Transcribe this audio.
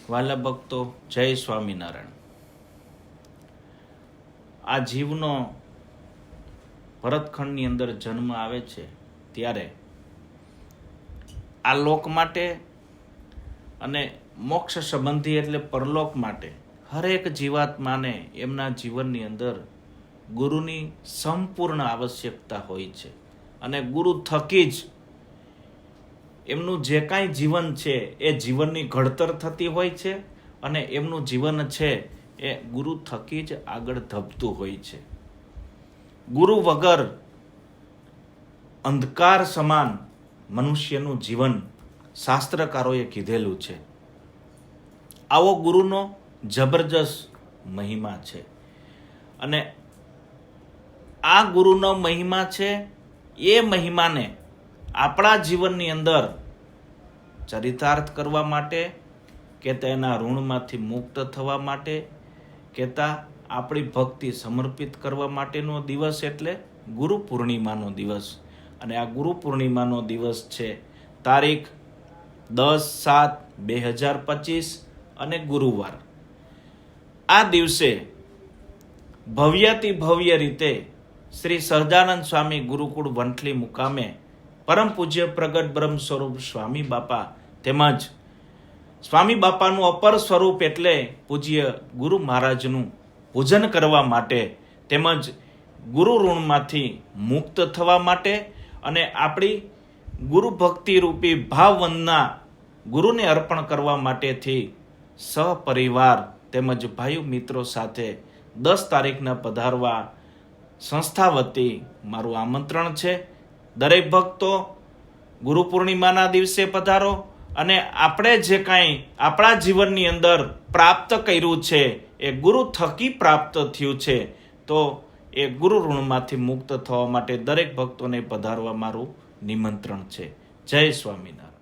વાલા ભક્તો, જય સ્વામિનારાયણ. આ જીવનો ભરતખંડની અંદર જન્મ આવે છે ત્યારે આ લોક માટે અને મોક્ષ સંબંધી એટલે પરલોક માટે હરેક જીવાત્માને એમના જીવનની અંદર ગુરુની સંપૂર્ણ આવશ્યકતા હોય છે અને ગુરુ થકી જ એમનું જે કાંઈ જીવન છે એ જીવનની ઘડતર થતી હોય છે અને એમનું જીવન છે એ ગુરુ થકી જ આગળ ધપતું હોય છે. ગુરુ વગર અંધકાર સમાન મનુષ્યનું જીવન શાસ્ત્રકારોએ કીધેલું છે. આવો ગુરુનો જબરજસ્ત મહિમા છે અને આ ગુરુનો મહિમા છે. એ મહિમાને આપણા જીવનની અંદર ચરિતાર્થ કરવા માટે કે તેના ઋણમાંથી મુક્ત થવા માટે કહેતા આપણી ભક્તિ સમર્પિત કરવા માટેનો દિવસ એટલે ગુરુ પૂર્ણિમાનો દિવસ. અને આ ગુરુ પૂર્ણિમાનો દિવસ છે તારીખ 10/7/2025 અને ગુરુવાર. આ દિવસે ભવ્યાતિ ભવ્ય રીતે શ્રી સહજાનંદ સ્વામી ગુરુકુળ વંથલી મુકામે પરમ પૂજ્ય પ્રગટ બ્રહ્મ સ્વરૂપ સ્વામી બાપા તેમજ સ્વામી બાપાનું અપર સ્વરૂપ એટલે પૂજ્ય ગુરુ મહારાજનું પૂજન કરવા માટે તેમજ ગુરુ ઋણમાંથી મુક્ત થવા માટે અને આપણી ગુરુ ભક્તિ રૂપી ભાવવંદના ગુરુને અર્પણ કરવા માટેથી સહપરિવાર તેમજ ભાઈઓ મિત્રો સાથે 10 તારીખના પધારવા સંસ્થા વતી મારું આમંત્રણ છે. દરેક ભક્તો ગુરુ પૂર્ણિમાના દિવસે પધારો અને આપણે જે કાંઈ આપણા જીવનની અંદર પ્રાપ્ત કર્યું છે એ ગુરુ થકી પ્રાપ્ત થયું છે તો એ ગુરુ ઋણમાંથી મુક્ત થવા માટે દરેક ભક્તોને પધારવા મારું નિમંત્રણ છે. જય સ્વામિનારાયણ.